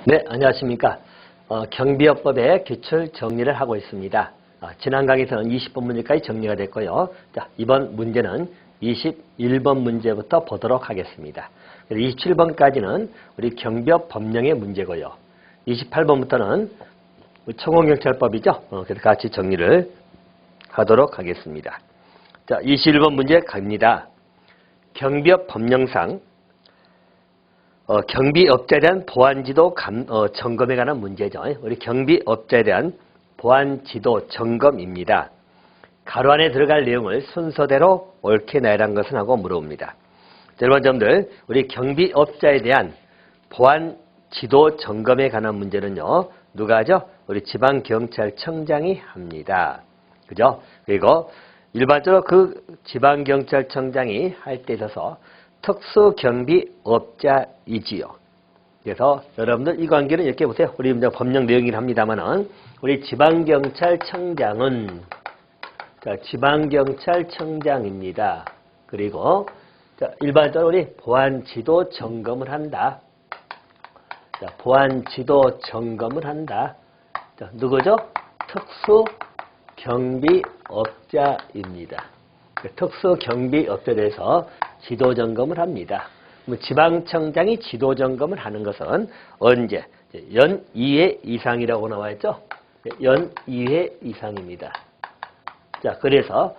네, 안녕하십니까. 경비업법의 기출 정리를 하고 있습니다. 지난 강의에서는 20번 문제까지 정리가 됐고요. 자, 이번 문제는 21번 문제부터 보도록 하겠습니다. 27번까지는 우리 경비업 법령의 문제고요. 28번부터는 청원경찰법이죠. 그래서 같이 정리를 하도록 하겠습니다. 자, 21번 문제 갑니다. 경비업 법령상 경비업자에 대한 보안지도 점검에 관한 문제죠. 우리 경비업자에 대한 보안지도 점검입니다. 가로 안에 들어갈 내용을 순서대로 옳게 나열한 것은 하고 물어봅니다. 여러분들, 우리 경비업자에 대한 보안지도 점검에 관한 문제는요, 누가 하죠? 우리 지방경찰청장이 합니다. 그죠? 그리고 일반적으로 그 지방경찰청장이 할 때 있어서 특수경비업자이지요. 그래서 여러분들 이 관계는 이렇게 보세요. 우리 법령 내용이긴 합니다만은 우리 지방경찰청장은 지방경찰청장입니다. 그리고 일반적으로 우리 보안지도 점검을 한다. 보안지도 점검을 한다. 누구죠? 특수경비업자입니다. 특수경비업자에 대해서 지도점검을 합니다. 지방청장이 지도점검을 하는 것은 언제? 연 2회 이상이라고 나와있죠? 연 2회 이상입니다. 자, 그래서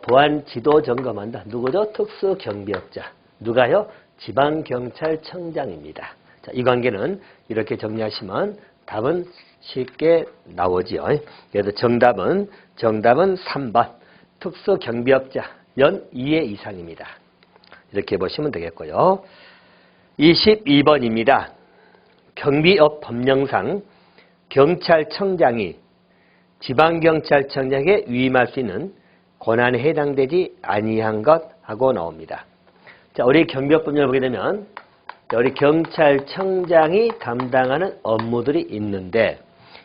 보안 지도점검한다. 누구죠? 특수경비업자. 누가요? 지방경찰청장입니다. 자, 이 관계는 이렇게 정리하시면 답은 쉽게 나오지요. 그래서 정답은 3번. 특수경비업자 연 2회 이상입니다. 이렇게 보시면 되겠고요. 22번입니다. 경비업 법령상 경찰청장이 지방경찰청장에게 위임할 수 있는 권한에 해당되지 아니한 것 하고 나옵니다. 자, 우리 경비업 법령을 보게 되면 우리 경찰청장이 담당하는 업무들이 있는데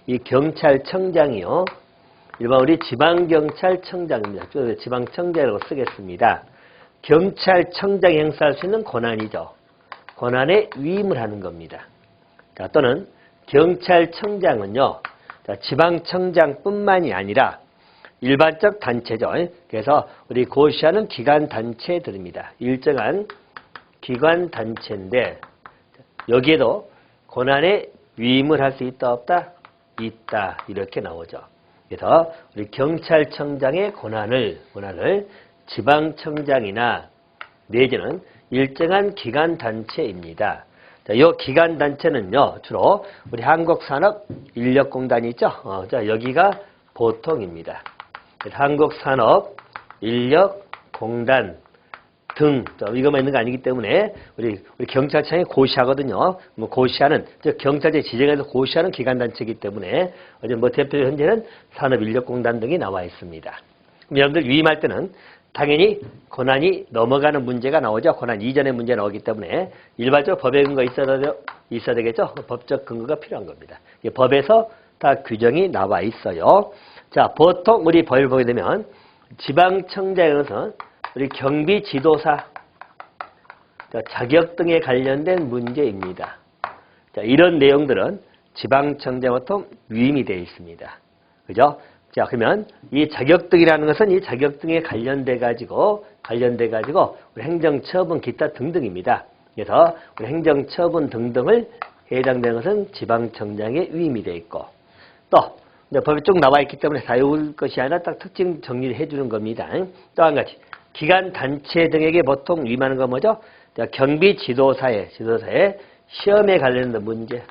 이 경찰청장이요. 일반 우리 지방경찰청장입니다. 지방청장이라고 쓰겠습니다. 경찰청장이 행사할 수 있는 권한이죠. 권한에 위임을 하는 겁니다. 자, 또는 경찰청장은요. 자, 지방청장뿐만이 아니라 일반적 단체죠. 그래서 우리 고시하는 기관단체들입니다. 일정한 기관단체인데 여기에도 권한에 위임을 할 수 있다 없다? 있다. 이렇게 나오죠. 그래서 우리 경찰청장의 권한을 지방청장이나 내지는 일정한 기관단체입니다. 이 기관단체는요, 주로 우리 한국산업인력공단이 있죠? 자, 여기가 보통입니다. 한국산업인력공단 등, 이것만 있는 거 아니기 때문에 우리 경찰청이 고시하거든요. 고시하는, 경찰청 지정해서 고시하는 기관단체이기 때문에 대표적으로 현재는 산업인력공단 등이 나와 있습니다. 여러분들 위임할 때는 당연히 권한이 넘어가는 문제가 나오죠. 권한 이전의 문제가 나오기 때문에 일반적으로 법에 근거 있어야 되겠죠. 법적 근거가 필요한 겁니다. 법에서 다 규정이 나와 있어요. 자, 보통 우리 법을 보게 되면 지방청장에서 우리 경비지도사 자격 등에 관련된 문제입니다. 자, 이런 내용들은 지방청장 보통 위임이 되어 있습니다. 그죠? 자, 그러면 이 자격 등이라는 것은 이 자격 등에 관련돼 가지고 우리 행정처분 기타 등등입니다. 그래서 우리 행정처분 등등을 해당되는 것은 지방청장의 위임이 되어 있고 또 법에 쭉 나와 있기 때문에 다 외울 것이 아니라 딱 특징 정리를 해주는 겁니다. 또 한 가지. 기관 단체 등에게 보통 위임하는 건 뭐죠? 경비지도사의 시험에 관련된 문제,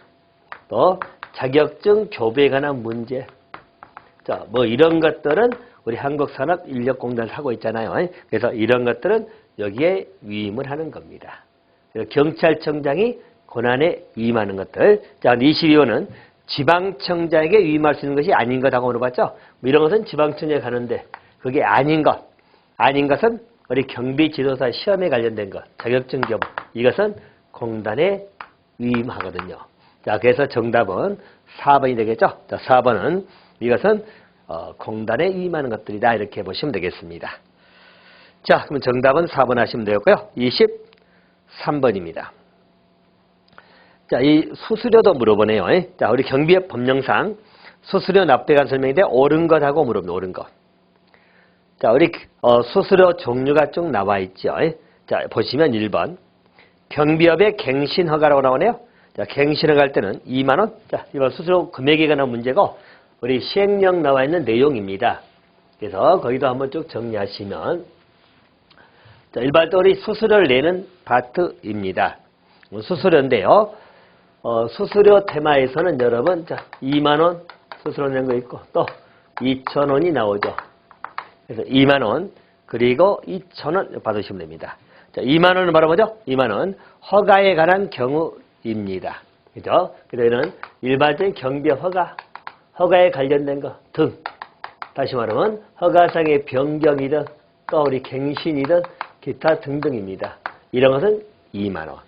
또 자격증 교부에 관한 문제. 자, 이런 것들은 우리 한국산업인력공단을 하고 있잖아요. 그래서 이런 것들은 여기에 위임을 하는 겁니다. 그래서 경찰청장이 권한에 위임하는 것들. 자, 22호는 지방청장에게 위임할 수 있는 것이 아닌 것하고 물어봤죠? 이런 것은 지방청장에 가는데 그게 아닌 것은 우리 경비지도사 시험에 관련된 것, 자격증 교부. 이것은 공단에 위임하거든요. 자, 그래서 정답은 4번이 되겠죠? 자, 4번은 이것은 공단에 위임하는 것들이다. 이렇게 보시면 되겠습니다. 자, 그럼 정답은 4번 하시면 되겠고요. 23번입니다. 자, 이 수수료도 물어보네요. 자, 우리 경비업 법령상 수수료 납부에 관한 설명인데 옳은 것하고 물어봅니다. 옳은 것. 자, 우리 수수료 종류가 쭉 나와 있죠. 자, 보시면 1번. 경비업의 갱신허가라고 나오네요. 자, 갱신허가 할 때는 2만 원. 자, 이번 수수료 금액에 관한 문제고 우리 시행령 나와 있는 내용입니다. 그래서 거기도 한번 쭉 정리하시면 자, 일반적으로 우리 수수료를 내는 파트입니다. 수수료인데요. 수수료 테마에서는 여러분 자, 2만 원 수수료 낸 거 있고 또 2천 원이 나오죠. 그래서 2만 원 그리고 2천 원 받으시면 됩니다. 자, 2만 원은 바로 뭐죠? 2만 원 허가에 관한 경우입니다. 그죠? 그래서 일반적인 경비업 허가에 관련된 거 등. 다시 말하면 허가상의 변경이든 또 우리 갱신이든 기타 등등입니다. 이런 것은 2만 원.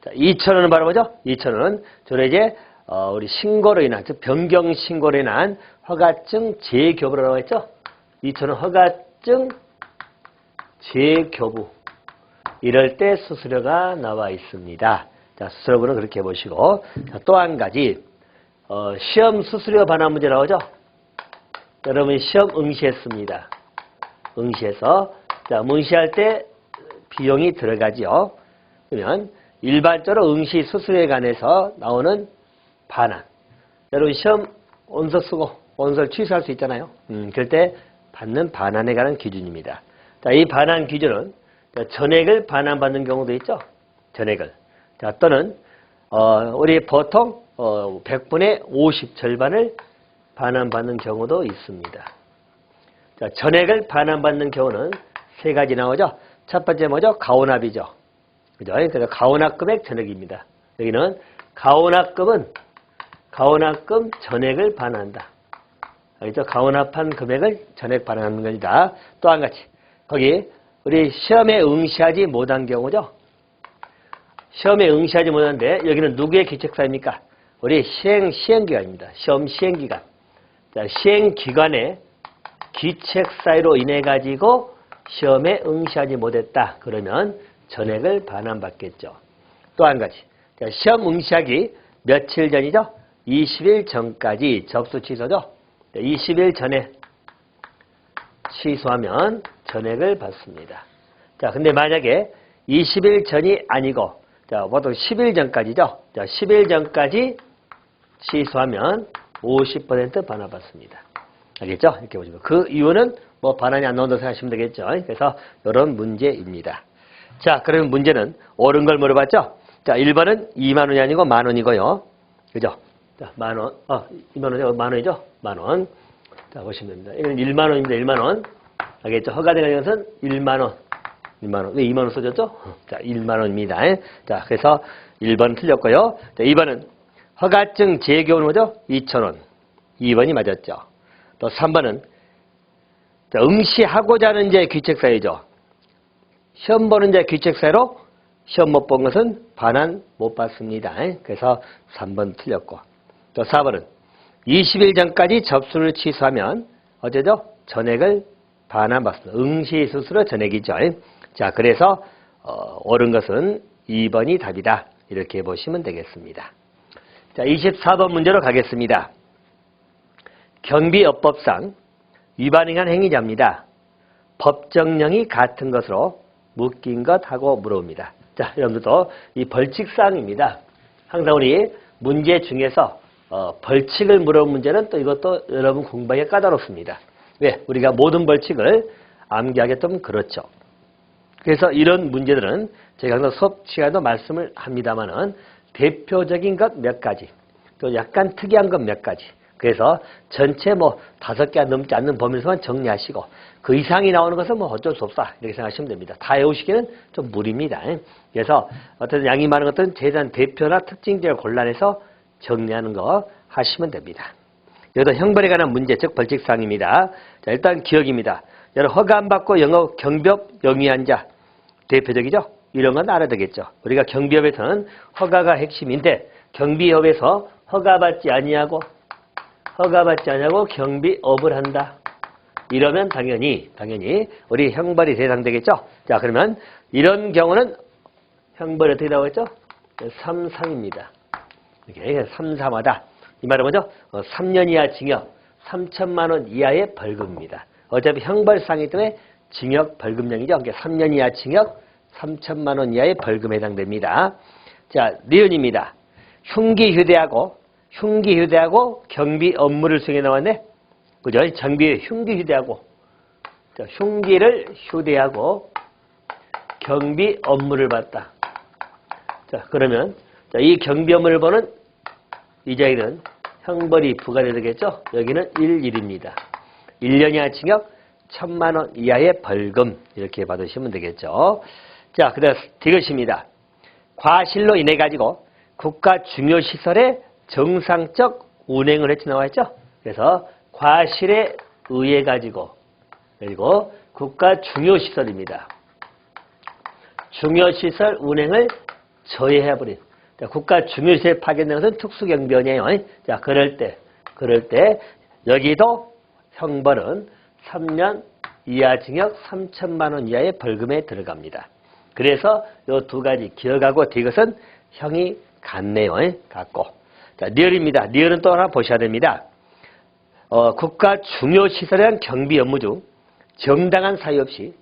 자, 2천 원은 바로 뭐죠? 2천 원은 주로 이제 우리 신고로 인한 즉 변경 신고로 인한 허가증 재교부라고 했죠? 2천 원 허가증 재교부. 이럴 때 수수료가 나와 있습니다. 자, 수수료부는 그렇게 보시고 또 한 가지 시험 수수료 반환 문제 나오죠? 여러분이 시험 응시했습니다. 응시해서 자, 응시할 때 비용이 들어가죠. 그러면 일반적으로 응시 수수료에 관해서 나오는 반환. 여러분 시험 원서 쓰고 원서를 취소할 수 있잖아요. 그럴 때 받는 반환에 관한 기준입니다. 자, 이 반환 기준은 전액을 반환받는 경우도 있죠. 전액을. 자, 또는 우리 보통 100분의 50 절반을 반환받는 경우도 있습니다. 자, 전액을 반환받는 경우는 세 가지 나오죠. 첫 번째 뭐죠? 가오납이죠. 그죠? 그래서 가오납 금액 전액입니다. 여기는 가오납금 전액을 반환한다. 알겠죠? 가오납한 금액을 전액 반환하는 겁니다. 또 한 가지. 거기 우리 시험에 응시하지 못한 경우죠. 시험에 응시하지 못하는데 여기는 누구의 기책사입니까? 우리 시행기관입니다. 시험 시행기관. 자, 시행기관의 기책사유로 인해 가지고 시험에 응시하지 못했다. 그러면 전액을 반환받겠죠. 또 한 가지. 자, 시험 응시하기 며칠 전이죠? 20일 전까지 접수 취소죠. 20일 전에 취소하면 전액을 받습니다. 자, 근데 만약에 20일 전이 아니고 자, 보통 10일 전까지죠. 자, 10일 전까지 취소하면 50% 반환받습니다. 알겠죠? 이렇게 보시면 그 이유는 뭐 반환이 안 나온다고 생각하시면 되겠죠. 그래서 이런 문제입니다. 자, 그러면 문제는 옳은 걸 물어봤죠? 자, 1번은 2만 원이 아니고 만 원이고요. 그죠? 자, 만 원. 2만 원이죠? 만 원이죠? 만 원. 자, 보시면 됩니다. 이건 1만 원입니다. 1만 원. 알겠죠? 허가된 것은 1만 원. 2만 원. 왜 2만 원 써졌죠? 자, 1만 원입니다. 자, 그래서 1번 틀렸고요. 자, 2번은 허가증 재교부는 뭐죠? 2,000원. 2번이 맞았죠. 또 3번은 자, 응시하고자 하는 자의 귀책사유죠. 시험 보는 자의 귀책사유로 시험 못 본 것은 반환 못 받습니다. 그래서 3번 틀렸고. 또 4번은 20일 전까지 접수를 취소하면 어쩌죠? 전액을 반환받습니다. 응시 수수료 전액이죠. 자, 그래서 옳은 것은 2번이 답이다. 이렇게 보시면 되겠습니다. 자, 24번 문제로 가겠습니다. 경비업법상 위반을 한 행위자입니다. 법정령이 같은 것으로 묶인 것하고 물어봅니다. 자, 여러분들도 이 벌칙사항입니다. 항상 우리 문제 중에서 벌칙을 물어본 문제는 또 이것도 여러분 공부하기가 까다롭습니다. 왜? 우리가 모든 벌칙을 암기하기 좀 그렇죠. 그래서 이런 문제들은 제가 항상 수업 시간에도 말씀을 합니다만은 대표적인 것 몇 가지, 또 약간 특이한 것 몇 가지. 그래서 전체 뭐 5개 넘지 않는 범위에서만 정리하시고 그 이상이 나오는 것은 뭐 어쩔 수 없다. 이렇게 생각하시면 됩니다. 다 외우시기는 좀 무리입니다. 그래서 어떤 양이 많은 것들은 제대한 대표나 특징들을 골라내서 정리하는 거 하시면 됩니다. 여기도 형벌에 관한 문제, 즉 벌칙사항입니다. 자, 일단 기억입니다. 여러분 허가 안 받고 영업 경비업 영위한 자 대표적이죠. 이런 건 알아야 되겠죠. 우리가 경비업에서는 허가가 핵심인데 경비업에서 허가받지 아니하고 경비업을 한다. 이러면 당연히 우리 형벌이 대상되겠죠. 자, 그러면 이런 경우는 형벌이 어떻게 나오겠죠? 3상입니다. 이렇게 3, 4마다. 이 말은 뭐죠? 3년 이하 징역, 3천만 원 이하의 벌금입니다. 어차피 형벌상이기 때문에 징역 벌금형이죠. 그러니까 3년 이하 징역, 3천만 원 이하의 벌금에 해당됩니다. 자, 니은입니다. 흉기 휴대하고 경비 업무를 수행해 나왔네. 그죠? 장비 흉기 휴대하고, 자, 흉기를 휴대하고 경비 업무를 봤다. 자, 그러면 자, 이 경비 업무를 보는 이자에는 형벌이 부과되겠죠? 여기는 1입니다. 1년 이하 징역, 1,000만 원 이하의 벌금 이렇게 받으시면 되겠죠. 자, 그다음 디귿입니다. 과실로 인해 가지고 국가 중요 시설의 정상적 운행을 했지 나와 있죠. 그래서 과실에 의해 가지고 그리고 국가 중요 시설입니다. 중요 시설 운행을 저해해버린. 국가 중요 시설에 파견된 것은 특수경비원이에요. 자, 그럴 때 여기도 형벌은 3년 이하 징역 3천만 원 이하의 벌금에 들어갑니다. 그래서 이 두 가지 기억하고 디귿은 형이 같네요. 같고. 자, 리을입니다. 리을은 또 하나 보셔야 됩니다. 국가 중요 시설에 대한 경비 업무 중 정당한 사유 없이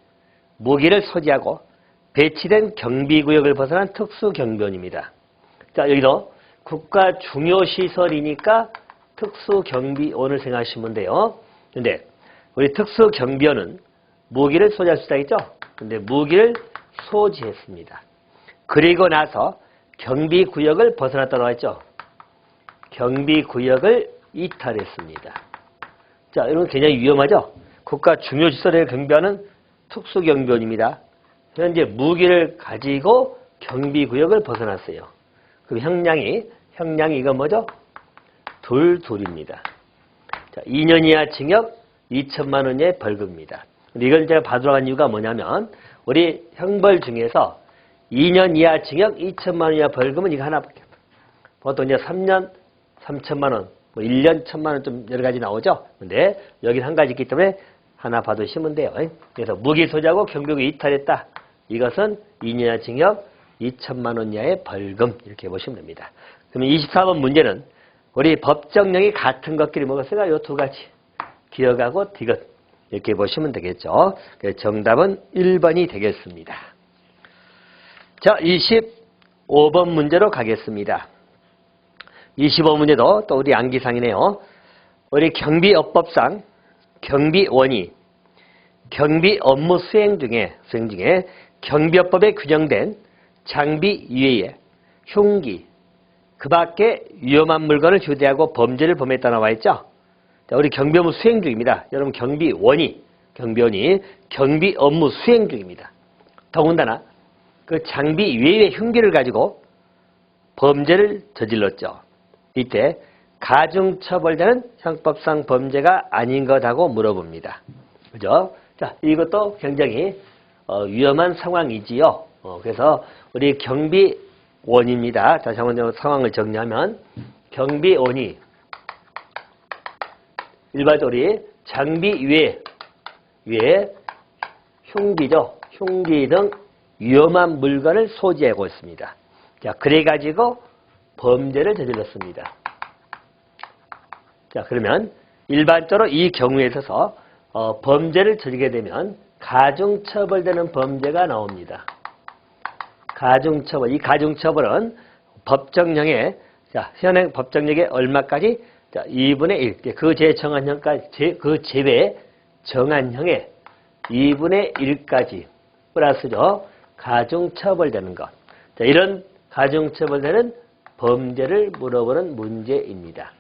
무기를 소지하고 배치된 경비구역을 벗어난 특수경비원입니다. 자, 여기도 국가 중요 시설이니까 특수경비원을 생각하시면 돼요. 근데 우리 특수경비원은 무기를 소지할 수 있다겠죠? 근데 무기를 소지했습니다. 그리고 나서 경비구역을 벗어났다고 했죠? 경비구역을 이탈했습니다. 자, 이런 굉장히 위험하죠? 국가 중요시설의 경비원은 특수경비원입니다. 현재 무기를 가지고 경비구역을 벗어났어요. 그럼 형량이 이건 뭐죠? 둘입니다. 자, 2년 이하 징역 2천만 원의 벌금입니다. 근데 이걸 제가 받으러 간 이유가 뭐냐면 우리 형벌 중에서 2년 이하 징역 2천만 원 이하 벌금은 이거 하나밖에 없어요. 보통 이제 3년 3천만 원, 뭐 1년 1천만 원 좀 여러 가지 나오죠. 근데 여기 한 가지 있기 때문에 하나 받으시면 돼요. 그래서 무기 소지하고 경비구역 이탈했다. 이것은 2년 이하 징역 2천만 원 이하의 벌금 이렇게 보시면 됩니다. 그러면 24번 문제는 우리 법정형이 같은 것끼리 먹었으니까 이 두 가지 기억하고 디귿 이렇게 보시면 되겠죠. 정답은 1번이 되겠습니다. 자, 25번 문제로 가겠습니다. 25문제도 또 우리 암기상이네요. 우리 경비업법상 경비원이 경비 업무 수행 중에 경비업법에 규정된 장비 이외에 흉기, 그 밖에 위험한 물건을 휴대하고 범죄를 범했다 나와 있죠. 자, 우리 경비 업무 수행 중입니다. 여러분 경비원이 경비 업무 수행 중입니다. 더군다나 그 장비 이외의 흉기를 가지고 범죄를 저질렀죠. 이때 가중처벌되는 형법상 범죄가 아닌 것하고 물어봅니다. 그죠? 자, 이것도 굉장히 위험한 상황이지요. 그래서 우리 경비원입니다. 자, 잠깐 상황을 정리하면 경비원이 일반적으로 장비 위에 흉기죠. 흉기 등 위험한 물건을 소지하고 있습니다. 자, 그래가지고 범죄를 저질렀습니다. 자, 그러면 일반적으로 이 경우에 있어서 범죄를 저지르게 되면 가중처벌되는 범죄가 나옵니다. 가중처벌. 이 가중처벌은 법정형에, 자, 현행 법정형에 얼마까지? 자, 2분의 1. 그 제정한형까지, 그 제외 정한형에 2분의 1까지 플러스죠. 가중처벌되는 것. 자, 이런 가중처벌되는 범죄를 물어보는 문제입니다.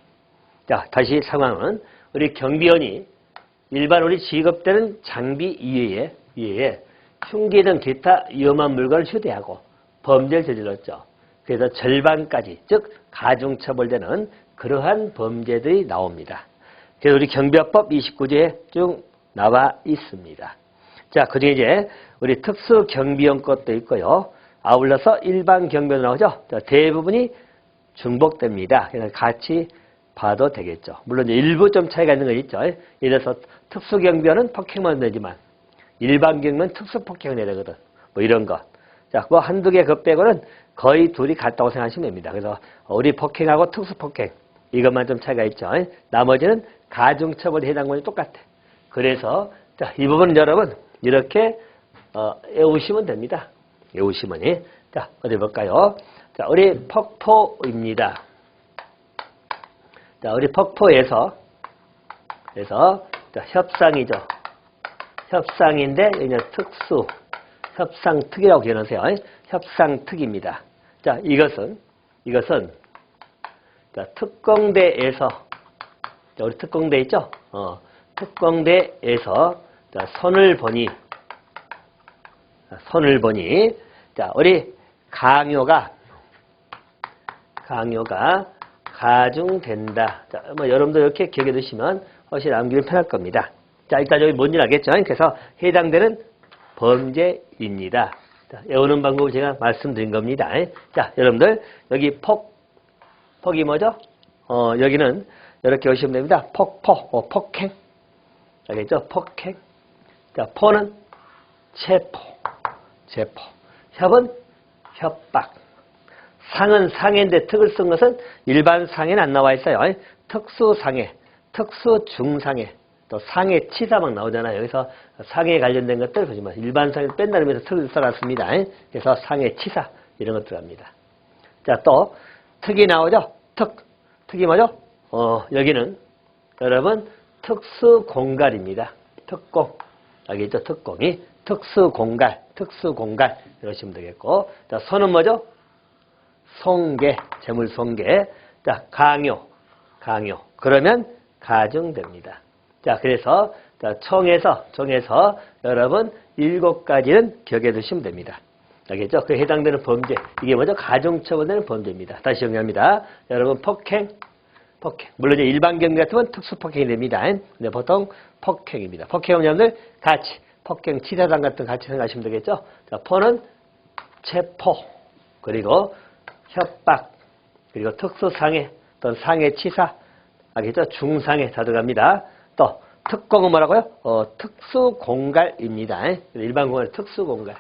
자, 다시 상황은 우리 경비원이 일반 우리 지급되는 장비 이외에 흉기 등 기타 위험한 물건을 휴대하고 범죄를 저질렀죠. 그래서 절반까지, 즉 가중처벌되는 그러한 범죄들이 나옵니다. 그래서 우리 경비업법 29조에 쭉 나와 있습니다. 자, 그중에 이제 우리 특수경비원 것도 있고요. 아울러서 일반 경비원 나오죠. 자, 대부분이 중복됩니다. 그래서 같이 봐도 되겠죠. 물론 이제 일부 좀 차이가 있는 거 있죠. 예를 들어서 특수경비원은 폭행만 되지만 일반 경비원은 특수폭행을 내거든. 뭐 이런 거. 자, 뭐 한두 개 그 빼고는 거의 둘이 같다고 생각하시면 됩니다. 그래서 우리 폭행하고 특수폭행 이것만 좀 차이가 있죠. 나머지는 가중처벌에 해당권이 똑같아. 그래서 자, 이 부분은 여러분 이렇게 외우시면 됩니다. 외우시면. 자, 어디 볼까요? 자, 우리 폭포입니다. 자, 우리 폭포에서 자, 협상이죠. 협상인데 그냥 특수 협상특이라고 기억하세요. 협상특입니다. 자, 이것은 자, 특공대에서 자, 우리 특공대 있죠? 특공대에서 자, 손을 보니 자, 우리 강요가 가중된다. 자, 뭐 여러분도 이렇게 기억해 두시면 훨씬 암기는 편할 겁니다. 자, 일단 여기 뭔지 알겠죠? 그래서 해당되는 범죄입니다. 자, 외우는 방법을 제가 말씀드린 겁니다. 자, 여러분들 여기 폭이 뭐죠? 여기는 이렇게 오시면 됩니다. 폭행. 알겠죠? 폭행. 자, 포는 체포. 협은 협박. 상은 상해인데 특을 쓴 것은 일반 상해는 안 나와 있어요. 특수상해, 특수중상해, 또 상해치사 막 나오잖아요. 여기서 상해에 관련된 것들 보시면 일반 상해 뺀다는 의미에서 특을 써놨습니다. 그래서 상해치사 이런 것 들어갑니다. 자, 또 특이 나오죠. 특이 뭐죠? 여기는 여러분 특수공갈입니다. 특공. 알겠죠? 특공이 특수공갈 이러시면 되겠고. 자, 손은 뭐죠? 손괴, 재물손괴. 자, 강요. 그러면 가중됩니다. 자, 그래서 자, 총에서 여러분 7가지는 기억해 두시면 됩니다. 알겠죠? 그 해당되는 범죄. 이게 뭐죠? 가중처벌되는 범죄입니다. 다시 정리합니다. 여러분 폭행. 물론 이제 일반 경비 같으면 특수폭행이 됩니다. 근데 보통 폭행입니다. 폭행은 여러분들 같이 폭행 치사상 같은 같이 생각하시면 되겠죠? 자, 포는 체포, 그리고 협박, 그리고 특수상해, 또 상해치사, 알겠죠? 중상해 다 들어갑니다. 또 특공은 뭐라고요? 특수공갈입니다. 일반 공갈 특수공갈.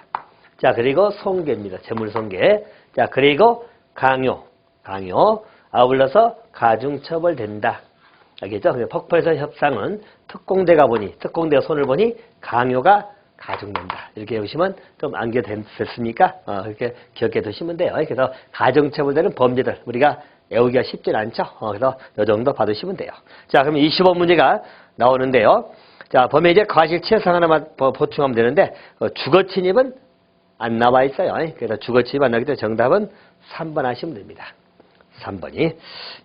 자, 그리고 손괴입니다. 재물손괴. 자, 그리고 강요. 아울러서 가중처벌된다. 알겠죠? 폭포에서 협상은 특공대가 손을 보니 강요가 가중된다. 이렇게 보시면 좀 암기됐습니까? 이렇게 기억해 두시면 돼요. 그래서 가중처벌되는 범죄들 우리가 외우기가 쉽진 않죠? 그래서 이 정도 받으시면 돼요. 자, 그럼 25문제가 나오는데요. 자, 범죄 이제 과실치해상 하나만 보충하면 되는데 주거침입은 안 나와 있어요. 그래서 주거침입 안 나오기 때문에 정답은 3번 하시면 됩니다. 3번이.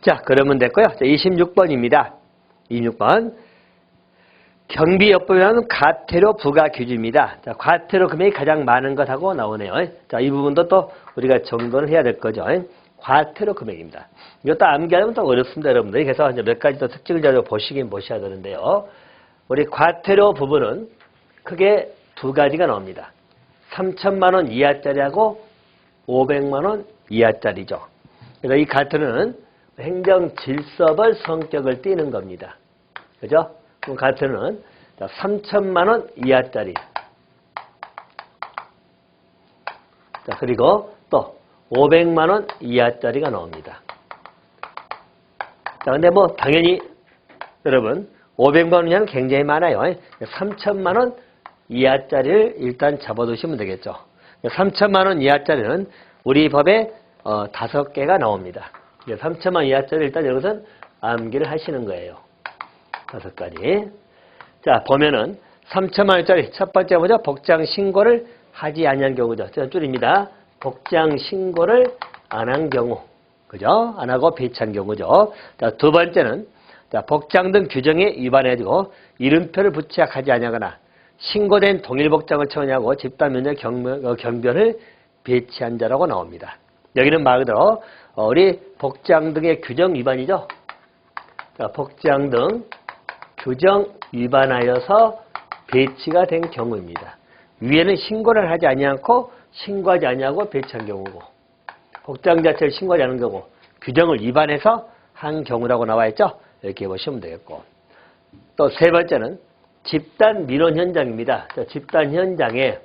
자, 그러면 됐고요. 자, 26번입니다. 26번. 경비요법이라는 과태료 부과 규칙입니다. 자, 과태료 금액이 가장 많은 것하고 나오네요. 자, 이 부분도 또 우리가 정돈을 해야 될 거죠. 과태료 금액입니다. 이것도 암기하면 또 어렵습니다, 여러분들. 그래서 이제 몇 가지 더 특징을 잘 보셔야 되는데요. 우리 과태료 부분은 크게 2가지가 나옵니다. 3천만 원 이하짜리하고 500만 원 이하짜리죠. 그래서 이 과태료는 행정질서벌 성격을 띠는 겁니다. 그죠? 그럼 과태료는 3천만 원 이하짜리. 자, 그리고 또 500만 원 이하짜리가 나옵니다. 자, 근데 뭐 당연히 여러분 500만 원 이하는 굉장히 많아요. 3천만 원 이하짜리를 일단 잡아두시면 되겠죠. 3천만 원 이하짜리는 우리 법에 5개가 나옵니다. 3천만 원 이하짜리 일단 여기서는 암기를 하시는 거예요. 5가지. 자, 보면은 3천만 원짜리 첫 번째 뭐죠? 복장 신고를 하지 아니한 경우죠. 저 줄입니다. 복장 신고를 안 한 경우. 그죠? 안 하고 배치한 경우죠. 자, 두 번째는 자, 복장 등 규정에 위반해가지고 이름표를 부착하지 아니하거나 신고된 동일 복장을 처하냐고 집단 면역 경변을 배치한 자라고 나옵니다. 여기는 말 그대로 우리 복장 등의 규정 위반이죠. 자, 복장 등 규정 위반하여서 배치가 된 경우입니다. 위에는 신고를 하지 아니하고 신고하지 아니하고 배치한 경우고 복장 자체를 신고하지 않은 경우 규정을 위반해서 한 경우라고 나와 있죠. 이렇게 보시면 되겠고 또 세 번째는 집단 민원 현장입니다. 자, 집단 현장에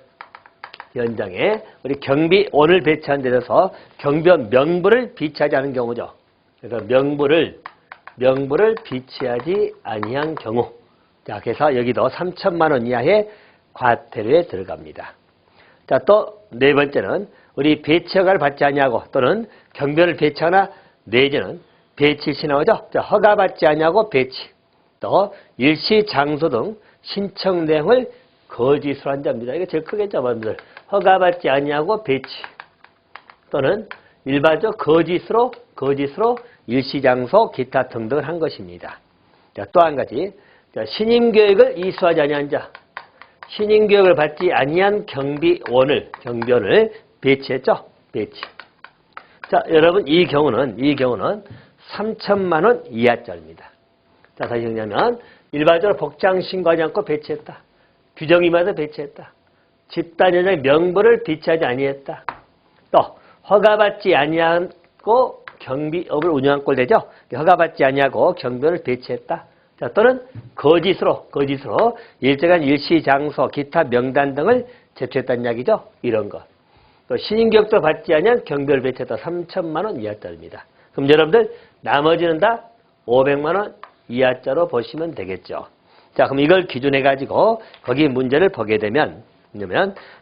현장에 우리 경비원을 배치한 데 있어서 경비원 명부를 비치하지 않은 경우죠. 그래서 명부를 비치하지 아니한 경우. 자, 그래서 여기도 3천만 원 이하의 과태료에 들어갑니다. 자, 또 네 번째는 우리 배치 허가를 받지 아니하고 또는 경비원을 배치하거나 내지는 배치 신청하죠. 자, 허가받지 아니하고 배치. 또 일시 장소 등 신청 내용을 거짓으로 한 자입니다. 이게 제일 크겠죠, 여러분들. 허가받지 아니하고 배치 또는 일반적 거짓으로 일시 장소 기타 등등을 한 것입니다. 자, 또 한 가지. 자, 신임 교육을 이수하지 아니한 자. 신임 교육을 받지 아니한 경비원을 배치했죠. 배치. 자, 여러분 이 경우는 3천만 원 이하짜리입니다. 자, 다시 정리하면 일반적으로 복장 신고하지 않고 배치했다. 규정이 맞아 배치했다. 집단 현장의 명부를 비치하지 아니했다. 또 허가받지 아니하고 경비업을 운영한 꼴 되죠. 허가받지 아니하고 경비원을 배치했다. 자, 또는 거짓으로 일정한 일시 장소 기타 명단 등을 제출했다는 이야기죠. 이런 것. 또 신인교육도 받지 아니한 경비원을 배치했다. 3천만 원 이하짜리입니다. 그럼 여러분들 나머지는 다 500만 원 이하짜로 보시면 되겠죠. 자, 그럼 이걸 기준해 가지고 거기 문제를 보게 되면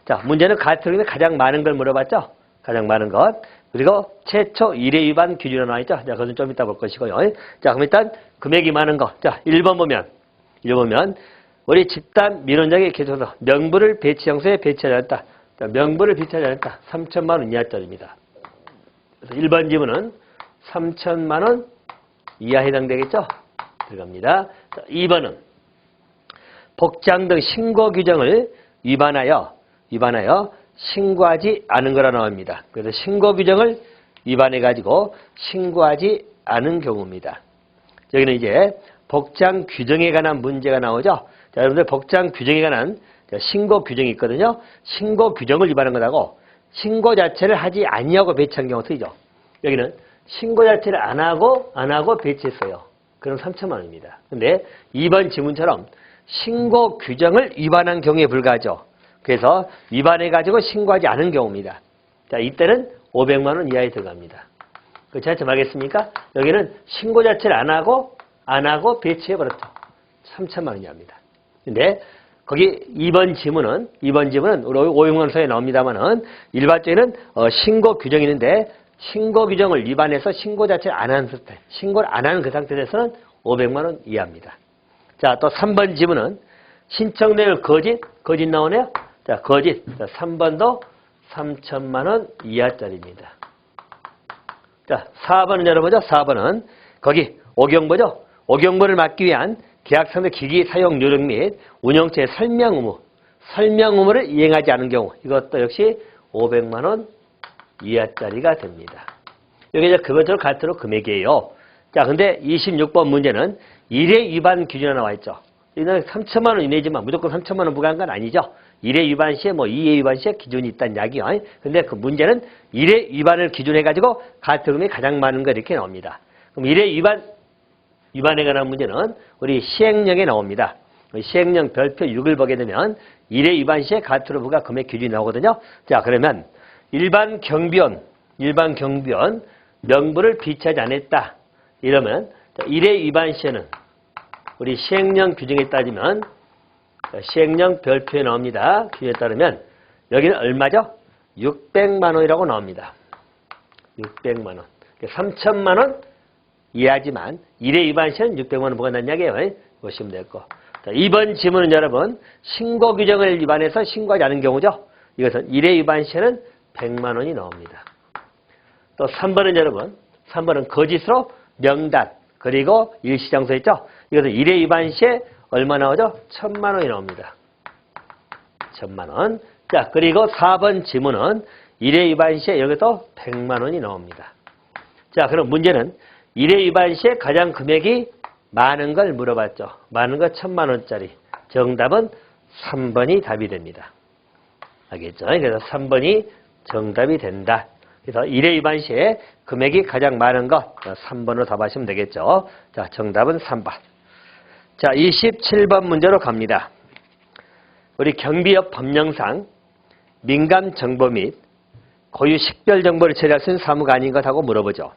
자, 문제는 과태료가 가장 많은 걸 물어봤죠. 가장 많은 것. 그리고 최초 1회 위반 기준으로 나와 있죠. 자, 그것은 좀 이따 볼 것이고요. 자, 그럼 일단 금액이 많은 거. 자, 1번 보면 우리 집단 민원장의 개조서 명부를 배치 장소에 배치하지 않았다. 자, 명부를 배치하지 않았다. 3천만 원 이하짜리입니다. 그래서 1번 지문은 3천만 원 이하 해당되겠죠? 들어갑니다. 자, 2번은 복장 등 신고 규정을 위반하여 신고하지 않은 거라 나옵니다. 그래서 신고 규정을 위반해가지고 신고하지 않은 경우입니다. 여기는 이제 복장 규정에 관한 문제가 나오죠. 자, 여러분들 복장 규정에 관한 신고 규정이 있거든요. 신고 규정을 위반한 거라고 신고 자체를 하지 아니하고 배치한 경우 쓰이죠. 여기는 신고 자체를 안 하고 배치했어요. 그럼 3천만 원입니다. 근데 2번 지문처럼 신고 규정을 위반한 경우에 불과하죠. 그래서 위반해가지고 신고하지 않은 경우입니다. 자, 이때는 500만 원 이하에 들어갑니다. 그 차이점 알겠습니까? 여기는 신고 자체를 안 하고 배치해버렸죠. 3천만 원 이하입니다. 근데 거기 2번 지문은 우리 500만 원 서에 나옵니다만은 일반적에는 신고 규정이 있는데 신고 규정을 위반해서 신고 자체를 안 하는 상태, 신고를 안 하는 그 상태에서는 500만 원 이하입니다. 자, 또 3번 지문은 신청 내용 거짓 나오네요. 자, 거짓. 자, 3번도 3천만 원 이하짜리입니다. 자, 4번은 열어보죠. 4번은 거기 오경보죠. 오경보를 막기 위한 계약상의 기기 사용 요령 및 운영체의 설명 의무를 이행하지 않은 경우 이것도 역시 500만 원 이하짜리가 됩니다. 여기 이제 그것처럼 같은 금액이에요. 자, 근데 26번 문제는 1회 위반 기준에 나와 있죠. 이는 3천만 원 이내지만 무조건 3천만 원 부과한 건 아니죠. 1회 위반 시에 2회 위반 시에 기준이 있다는 이야기요. 근데 그 문제는 1회 위반을 기준해가지고 과태료금이 가장 많은 거 이렇게 나옵니다. 그럼 1회 위반에 관한 문제는 우리 시행령에 나옵니다. 시행령 별표 6을 보게 되면 1회 위반 시에 과태료 부과 금액 기준이 나오거든요. 자, 그러면 일반 경비원 명부를 비치하지 않았다. 이러면 1회 위반 시에는 우리 시행령 규정에 따지면 시행령 별표에 나옵니다. 규정에 따르면 여기는 얼마죠? 600만 원이라고 나옵니다. 600만 원. 3천만 원 이하지만 1회 위반 시에는 600만 원 부과한다는 이야기예요. 보시면 될 거. 자, 2번 지문은 여러분 신고 규정을 위반해서 신고하지 않은 경우죠. 이것은 1회 위반 시에는 100만 원이 나옵니다. 또 3번은 여러분 3번은 거짓으로 명단 그리고 일시장소 있죠. 이것은 1회 위반 시에 얼마 나오죠? 1,000만 원이 나옵니다. 1,000만 원. 자, 그리고 4번 지문은 1회 위반 시에 여기도 100만 원이 나옵니다. 자, 그럼 문제는 1회 위반 시에 가장 금액이 많은 걸 물어봤죠. 많은 거 1,000만 원짜리. 정답은 3번이 답이 됩니다. 알겠죠? 그래서 3번이 정답이 된다. 그래서 1회 위반 시에 금액이 가장 많은 것 3번으로 답하시면 되겠죠. 자, 정답은 3번. 자, 27번 문제로 갑니다. 우리 경비업 법령상 민감 정보 및 고유 식별 정보를 처리할 수 있는 사무가 아닌 것하고 물어보죠.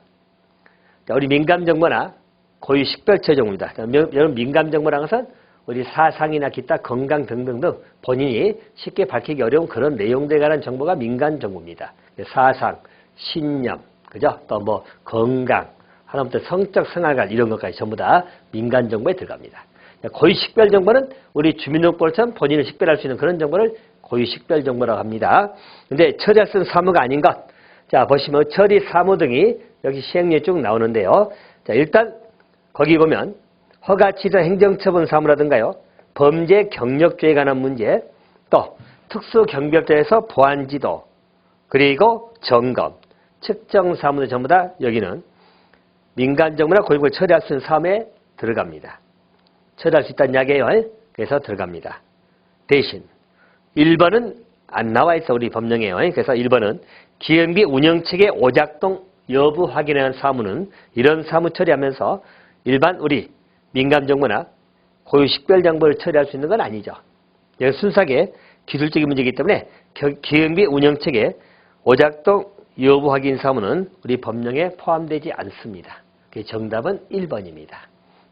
자, 우리 민감 정보나 고유 식별 처리 정보입니다. 여러분 민감 정보라는 것은 우리 사상이나 기타 건강 등등등 본인이 쉽게 밝히기 어려운 그런 내용들에 관한 정보가 민감 정보입니다. 사상, 신념, 그죠? 또 뭐 건강, 하다못해 성적 생활관 이런 것까지 전부 다 민간 정보에 들어갑니다. 고유 식별 정보는 우리 주민등록번호처럼 본인을 식별할 수 있는 그런 정보를 고유 식별 정보라고 합니다. 근데 처리할 수 있는 사무가 아닌 것. 자, 보시면 처리 사무 등이 여기 시행령에 쭉 나오는데요. 자, 일단 거기 보면 허가 취소 행정처분 사무라든가요. 범죄 경력죄에 관한 문제, 또 특수경비업자에서 보안지도, 그리고 점검, 측정 사무들 전부 다 여기는 민간정보나 고유정보를 처리할 수 있는 사무에 들어갑니다. 처리할 수 있다는 이야기예요. 그래서 들어갑니다. 대신 1번은 안 나와 있어 우리 법령에요. 그래서 1번은 기행비 운영체계 오작동 여부 확인하는 사무는 이런 사무 처리하면서 일반 우리 민감정보나 고유식별정보를 처리할 수 있는 건 아니죠. 여기 순수하게 기술적인 문제이기 때문에 기행비 운영체계 오작동 여부 확인 사무는 우리 법령에 포함되지 않습니다. 정답은 1번입니다.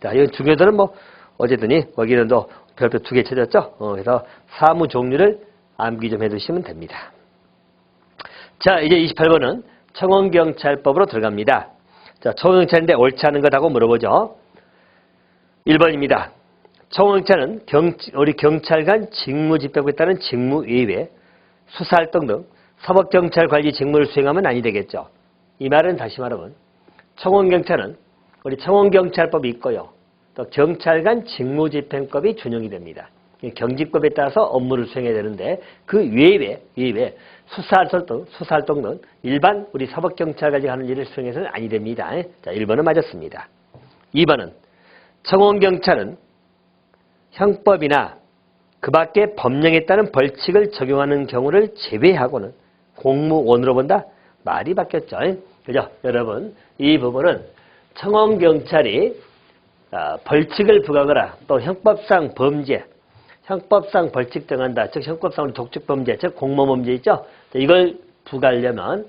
자, 이 중요도는 뭐 어쨌든 거기는 또 별표 2개 쳐졌죠. 그래서 사무 종류를 암기 좀 해두시면 됩니다. 자, 이제 28번은 청원경찰법으로 들어갑니다. 자, 청원경찰인데 옳지 않은 것하고 물어보죠. 1번입니다. 청원경찰은 우리 경찰관 직무 집행에 따른 직무 외에 수사활동 등 사법경찰 관리 직무를 수행하면 아니 되겠죠. 이 말은 다시 말하면 청원경찰은 우리 청원경찰법이 있고요. 또 경찰관 직무집행법이 준용이 됩니다. 경직법에 따라서 업무를 수행해야 되는데 그 외에 수사활동은 일반 우리 사법경찰관이 하는 일을 수행해서는 아니 됩니다. 자, 1번은 맞았습니다. 2번은 청원경찰은 형법이나 그 밖의 법령에 따른 벌칙을 적용하는 경우를 제외하고는 공무원으로 본다? 말이 바뀌었죠. 그죠? 여러분, 이 부분은 청원경찰이 벌칙을 부과하거나 또 형법상 범죄, 형법상 벌칙 정한다. 즉 형법상 독촉범죄, 즉 공모범죄 있죠? 이걸 부과하려면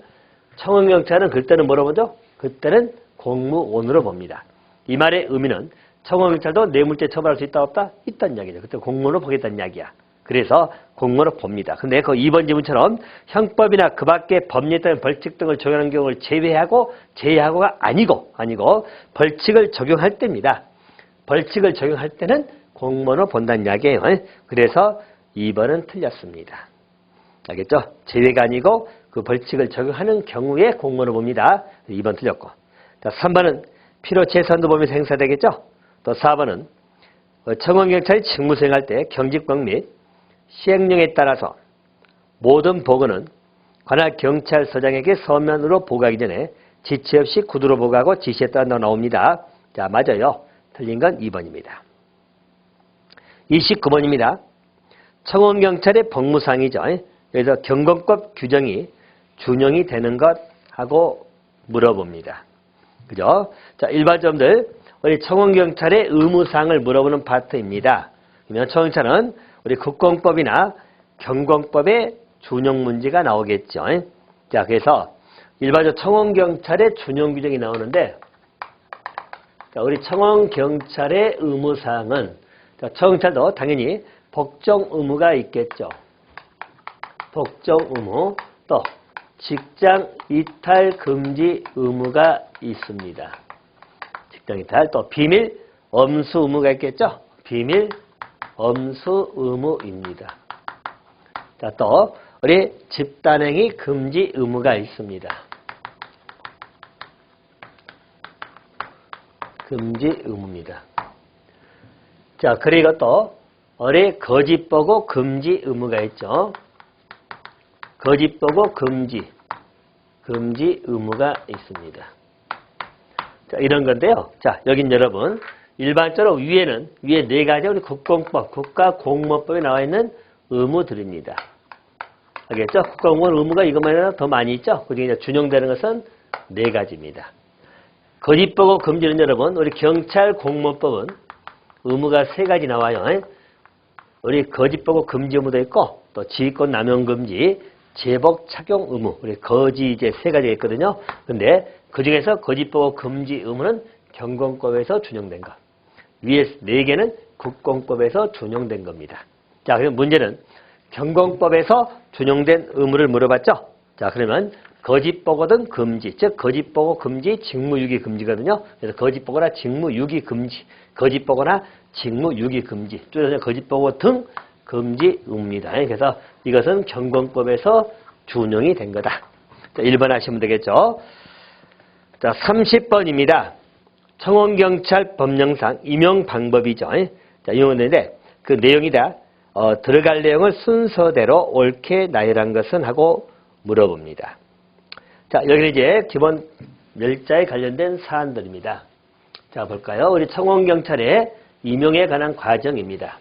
청원경찰은 그때는 뭐로 보죠? 그때는 공무원으로 봅니다. 이 말의 의미는 청원경찰도 뇌물죄 처벌할 수 있다 없다? 있다는 이야기죠. 그때 공무원으로 보겠다는 이야기야. 그래서 공무원으로 봅니다. 근데 그 2번 지문처럼 형법이나 그 밖의 법률에 따른 벌칙 등을 적용하는 경우를 제외하고가 아니고 벌칙을 적용할 때입니다. 벌칙을 적용할 때는 공무원으로 본다는 이야기예요. 그래서 2번은 틀렸습니다. 알겠죠? 제외가 아니고 그 벌칙을 적용하는 경우에 공무원으로 봅니다. 2번 틀렸고. 자, 3번은 필요재산도 보면서 행사되겠죠? 또 4번은 청원경찰이 직무 수행할 때 경직법 및 시행령에 따라서 모든 보고는 관할 경찰서장에게 서면으로 보고하기 전에 지체 없이 구두로 보고하고 지시에 따라 나옵니다. 자, 맞아요. 틀린 건 2번입니다. 29번입니다. 청원경찰의 법무사항이죠. 그래서 경공법 규정이 준용이 되는 것하고 물어봅니다. 그죠? 자, 일반점들 우리 청원경찰의 의무사항을 물어보는 파트입니다. 그러면 청원경찰은 우리 국공법이나 경공법의 준용 문제가 나오겠죠. 자, 그래서 일반적으로 청원경찰의 준용 규정이 나오는데, 자, 우리 청원경찰의 의무사항은, 자, 청원경찰도 당연히 복종 의무가 있겠죠. 복종 의무, 또 직장 이탈 금지 의무가 있습니다. 직장 이탈, 또 비밀 엄수 의무가 있겠죠. 비밀 엄수 의무입니다. 자, 또 우리 집단행위 금지 의무가 있습니다. 금지 의무입니다. 자, 그리고 또 우리 거짓 보고 금지 의무가 있죠. 거짓 보고 금지 의무가 있습니다. 자, 이런 건데요. 자, 여긴 여러분 일반적으로 위에 4가지 우리 국공법, 국가공무원법에 나와 있는 의무들입니다. 알겠죠? 국가공무원 의무가 이것만 해도 더 많이 있죠? 그중에 이제 준용되는 것은 4가지입니다. 거짓 보고 금지는 여러분, 우리 경찰공무원법은 의무가 3가지 나와요. 우리 거짓 보고 금지 의무도 있고, 또 지휘권 남용 금지, 제복 착용 의무, 우리 거지 이제 세 가지가 있거든요. 근데 그 중에서 거짓보고 금지 의무는 경공법에서 준용된 것. 위에 네 개는 국공법에서 준용된 겁니다. 자, 그럼 문제는 경공법에서 준용된 의무를 물어봤죠? 자, 그러면 거짓보고든 금지, 즉 거짓보고 금지, 직무유기 금지거든요. 그래서 거짓보고나 직무유기 금지, 거짓보고나 직무유기 금지, 줄여서 거짓보고 등 금지 의무입니다. 그래서 이것은 경공법에서 준용이 된 거다. 자, 1번 하시면 되겠죠. 자, 30번입니다. 청원경찰 법령상 임용 방법이죠. 자, 임용되는데 그 내용이다. 들어갈 내용을 순서대로 옳게 나열한 것은 하고 물어봅니다. 자, 여기는 이제 기본 멸자에 관련된 사안들입니다. 자, 볼까요? 우리 청원경찰의 임용에 관한 과정입니다.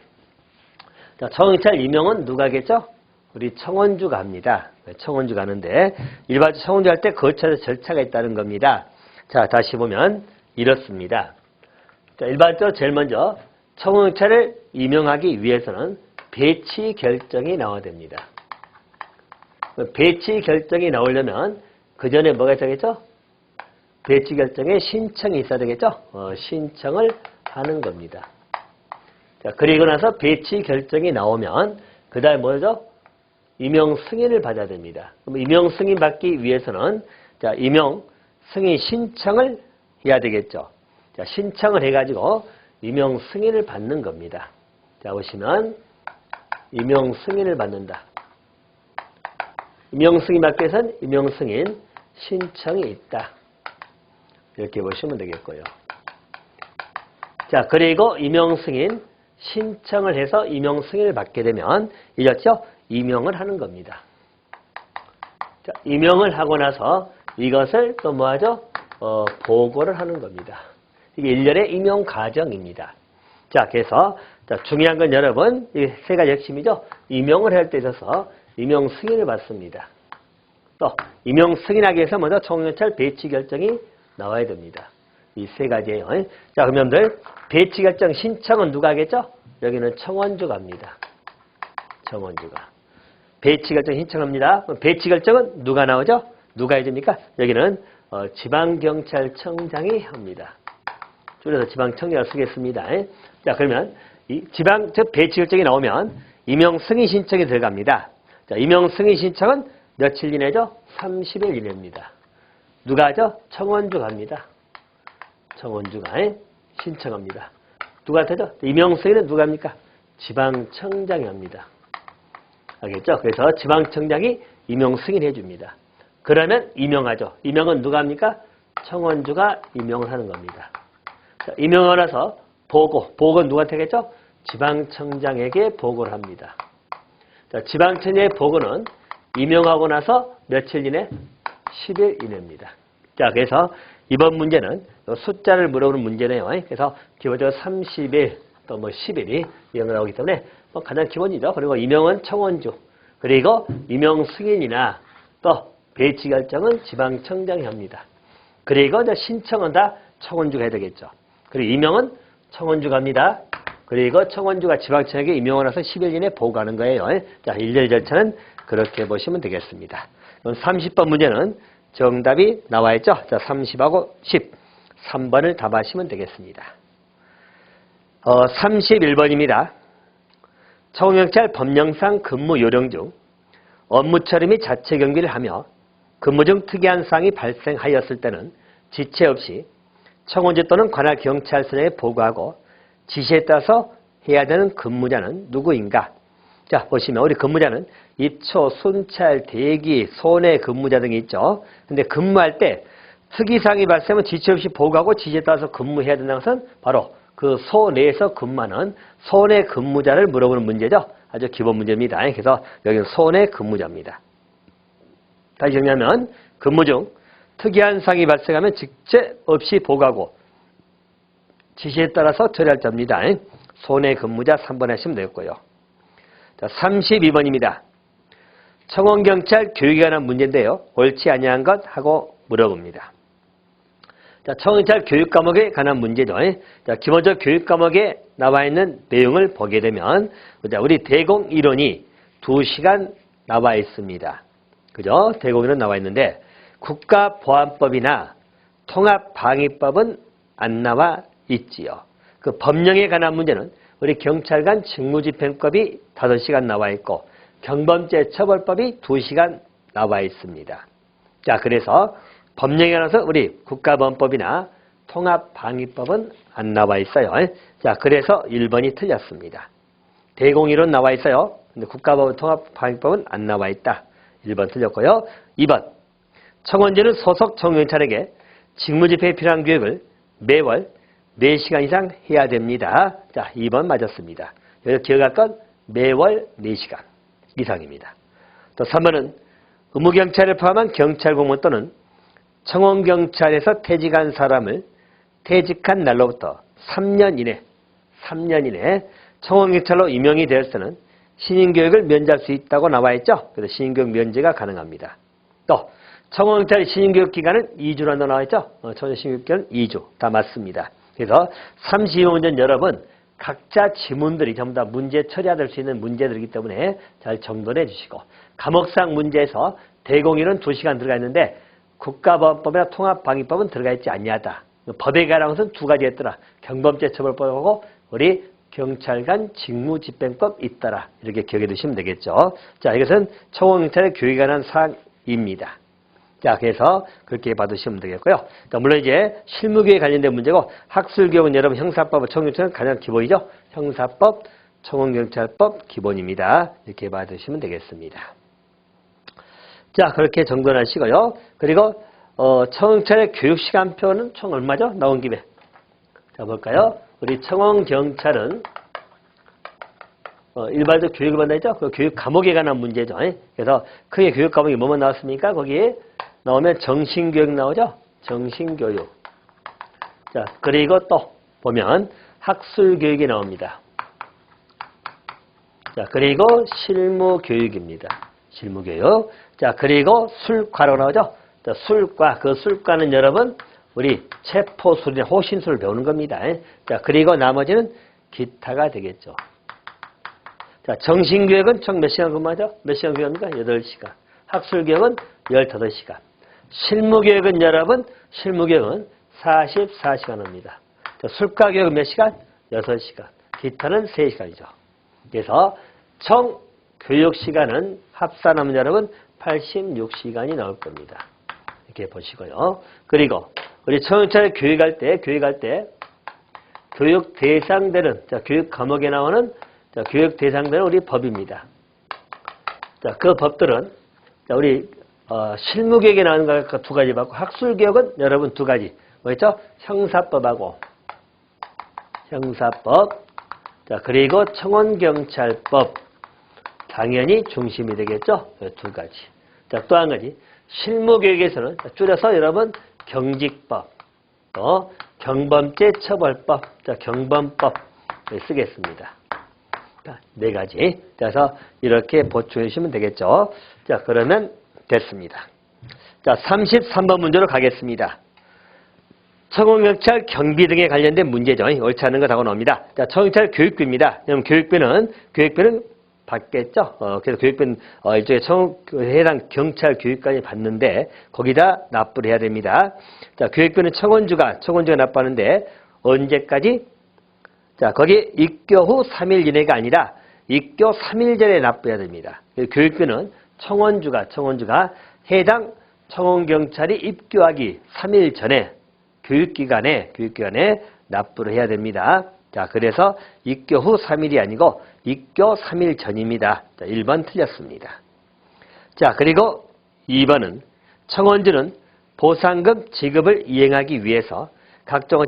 자, 청원경찰 임용은 누가 하겠죠? 우리 청원주가 합니다. 청원주가 하는데 일반적으로 청원주 할 때 거쳐서 절차가 있다는 겁니다. 자, 다시 보면 이렇습니다. 자, 일반적으로 제일 먼저 청원경찰을 임용하기 위해서는 배치 결정이 나와야 됩니다. 배치 결정이 나오려면 그 전에 뭐가 있어야겠죠? 배치 결정에 신청이 있어야 되겠죠? 신청을 하는 겁니다. 자, 그리고 나서 배치 결정이 나오면 그 다음에 뭐죠? 임용 승인을 받아야 됩니다. 그럼 임용 승인 받기 위해서는 자, 임용 승인 신청을 해야 되겠죠. 자, 신청을 해가지고 임용 승인을 받는 겁니다. 자, 보시면 임용 승인을 받는다. 임용 승인 받기 위해서는 임용 승인 신청이 있다. 이렇게 보시면 되겠고요. 자, 그리고 임용 승인 신청을 해서 임용 승인을 받게 되면 이렇죠? 임용을 하는 겁니다. 자, 임용을 하고 나서 이것을 또 뭐하죠? 보고를 하는 겁니다. 이게 일련의 임용 과정입니다. 자, 그래서 자, 중요한 건 여러분 이 세 가지 핵심이죠. 임용을 할 때 있어서 임용 승인을 받습니다. 또 임용 승인하기 위해서 먼저 청원경찰 배치 결정이 나와야 됩니다. 이 세 가지예요. 자, 그럼 여러분들 배치 결정 신청은 누가 하겠죠? 여기는 청원주가 합니다. 청원주가. 배치 결정 신청합니다. 그럼 배치 결정은 누가 나오죠? 누가 해줍니까? 여기는 지방경찰청장이 합니다. 줄여서 지방청장을 쓰겠습니다. 자, 그러면 이 배치 결정이 나오면 임용 승인 신청이 들어갑니다. 자, 임용 승인 신청은 며칠 이내죠? 30일 이내입니다. 누가 하죠? 청원주가 합니다. 청원주가 신청합니다. 누가 하죠? 임용 승인은 누가 합니까? 지방청장이 합니다. 알겠죠? 그래서 지방청장이 임용 승인해 줍니다. 그러면 임용하죠. 임용은 누가 합니까? 청원주가 임용을 하는 겁니다. 자, 임용하고 나서 보고는 누구한테 하겠죠? 지방청장에게 보고를 합니다. 자, 지방청장의 보고는 임용하고 나서 며칠 이내? 10일 이내입니다. 자, 그래서 이번 문제는 숫자를 물어보는 문제네요. 그래서 기본적으로 30일 또 10일이 이런 거 나오기 때문에 가장 기본이죠. 그리고 임용은 청원주, 그리고 임용 승인이나 또 배치 결정은 지방청장이 합니다. 그리고 신청은 다 청원주가 해야 되겠죠. 그리고 임용은 청원주가 합니다. 그리고 청원주가 지방청장에게 임용을 해서 10일 이내 보고하는 거예요. 자, 일절 절차는 그렇게 보시면 되겠습니다. 30번 문제는 정답이 나와 있죠. 자, 30하고 10, 3번을 답하시면 되겠습니다. 31번입니다. 청원경찰 법령상 근무 요령 중 업무 처리 및 자체 경비를 하며 근무 중 특이한 사항이 발생하였을 때는 지체 없이 청원주 또는 관할 경찰서장에 보고하고 지시에 따라서 해야 되는 근무자는 누구인가? 자, 보시면 우리 근무자는 입초, 순찰, 대기, 손해 근무자 등이 있죠. 근데 근무할 때 특이사항이 발생하면 지체 없이 보고하고 지시에 따라서 근무해야 된다는 것은 바로 그 소 내에서 근무하는 손해 근무자를 물어보는 문제죠. 아주 기본 문제입니다. 그래서 여기는 손해 근무자입니다. 다시 정리하면 근무 중 특이한 사항이 발생하면 지체 없이 보고하고 지시에 따라서 처리할 자입니다. 손해 근무자 3번 하시면 되겠고요. 자, 32번입니다. 청원경찰 교육에 관한 문제인데요. 옳지 아니한 것 하고 물어봅니다. 자, 청원경찰 교육 과목에 관한 문제죠. 자, 기본적 교육 과목에 나와 있는 내용을 보게 되면 자, 우리 대공 이론이 2시간 나와 있습니다. 그죠? 대공인은 나와 있는데 국가보안법이나 통합방위법은 안 나와 있지요. 그 법령에 관한 문제는 우리 경찰관 직무집행법이 5시간 나와 있고 경범죄처벌법이 2시간 나와 있습니다. 자, 그래서 법령에 관해서 우리 국가보안법이나 통합방위법은 안 나와 있어요. 자, 그래서 1번이 틀렸습니다. 대공일은 나와 있어요. 근데 국가보안 통합방위법은 안 나와 있다. 1번 틀렸고요. 2번. 청원제는 소속 청경찰에게 직무집행에 필요한 교육을 매월 4시간 이상 해야 됩니다. 자, 2번 맞았습니다. 여기서 기억할 건 매월 4시간 이상입니다. 또 3번은 의무경찰을 포함한 경찰공무원 또는 청원경찰에서 퇴직한 사람을 퇴직한 날로부터 3년 이내 청원경찰로 임용이 되었을 때는 신인교육을 면제할 수 있다고 나와 있죠. 그래서 신인교육 면제가 가능합니다. 또 청원경찰 신인교육 기간은 2주라고 나와 있죠. 청원 신인교육 기간은 2주. 다 맞습니다. 그래서 32문제는 여러분 각자 지문들이 전부 다 문제 처리될 수 있는 문제들이기 때문에 잘 정돈해 주시고 과목상 문제에서 대공일은 2시간 들어가 있는데 국가보안법이나 통합방위법은 들어가 있지 아니하다. 법에 관한 것은 2가지였더라. 경범죄처벌법하고 우리 경찰관 직무집행법 있더라. 이렇게 기억해 두시면 되겠죠. 자, 이것은 청원경찰의 교육에 관한 사항입니다. 자, 그래서 그렇게 봐두시면 되겠고요. 자, 물론 이제 실무교육에 관련된 문제고 학술교육은 여러분 형사법, 청원경찰은 가장 기본이죠. 형사법, 청원경찰법 기본입니다. 이렇게 봐두시면 되겠습니다. 자, 그렇게 정돈하시고요. 그리고 청원경찰의 교육시간표는 총 얼마죠? 나온 김에. 자, 볼까요? 우리 청원경찰은 일반적 교육을 받나 했죠? 그 교육 과목에 관한 문제죠. 그래서 크게 교육 과목이 뭐만 나왔습니까? 거기에 나오면 정신교육 나오죠? 정신교육. 자, 그리고 또 보면 학술교육이 나옵니다. 자, 그리고 실무교육입니다. 실무교육. 자, 그리고 술과로 나오죠? 자, 술과, 그 술과는 여러분, 우리 체포술이나 호신술을 배우는 겁니다. 자, 그리고 나머지는 기타가 되겠죠. 자, 정신교육은 총 몇 시간 근무하죠? 몇 시간 교육합니까? 8시간. 학술교육은 15시간. 실무교육은 여러분, 실무교육은 44시간 합니다. 자, 술과교육은 몇 시간? 6시간. 기타는 3시간이죠. 그래서 총 교육시간은 합산하면 여러분 86시간이 나올 겁니다. 이렇게 보시고요. 그리고 우리 청원경찰 교육할 때 교육 대상되는, 자, 교육 과목에 나오는 자, 교육 대상되는 우리 법입니다. 자, 그 법들은 자, 우리 실무교육에 나오는 거 2가지 받고 학술교육은 여러분 2가지. 뭐였죠? 형사법하고 형사법. 자, 그리고 청원경찰법. 당연히 중심이 되겠죠? 2가지. 자, 또 한 가지. 실무교육에서는 줄여서 여러분 경직법, 또 경범죄처벌법, 자, 경범법 쓰겠습니다. 자, 4가지. 그래서 이렇게 보충해 주시면 되겠죠. 자, 그러면 됐습니다. 자, 33번 문제로 가겠습니다. 청원경찰 경비 등에 관련된 문제죠. 옳지 않은 거 다 나옵니다. 자, 청원경찰 교육비입니다. 그럼 교육비는 받겠죠. 그래서 교육비는 일종의 해당 경찰 교육까지 받는데 거기다 납부를 해야 됩니다. 자, 교육비는 청원주가 납부하는데 언제까지? 자, 거기 입교 후 3일 이내가 아니라 입교 3일 전에 납부해야 됩니다. 교육비는 청원주가 해당 청원경찰이 입교하기 3일 전에 교육기관에 납부를 해야 됩니다. 자, 그래서 입교 후 3일이 아니고 입교 3일 전입니다. 자, 1번 틀렸습니다. 자, 그리고 2번은 청원주는 보상금 지급을 이행하기 위해서 각종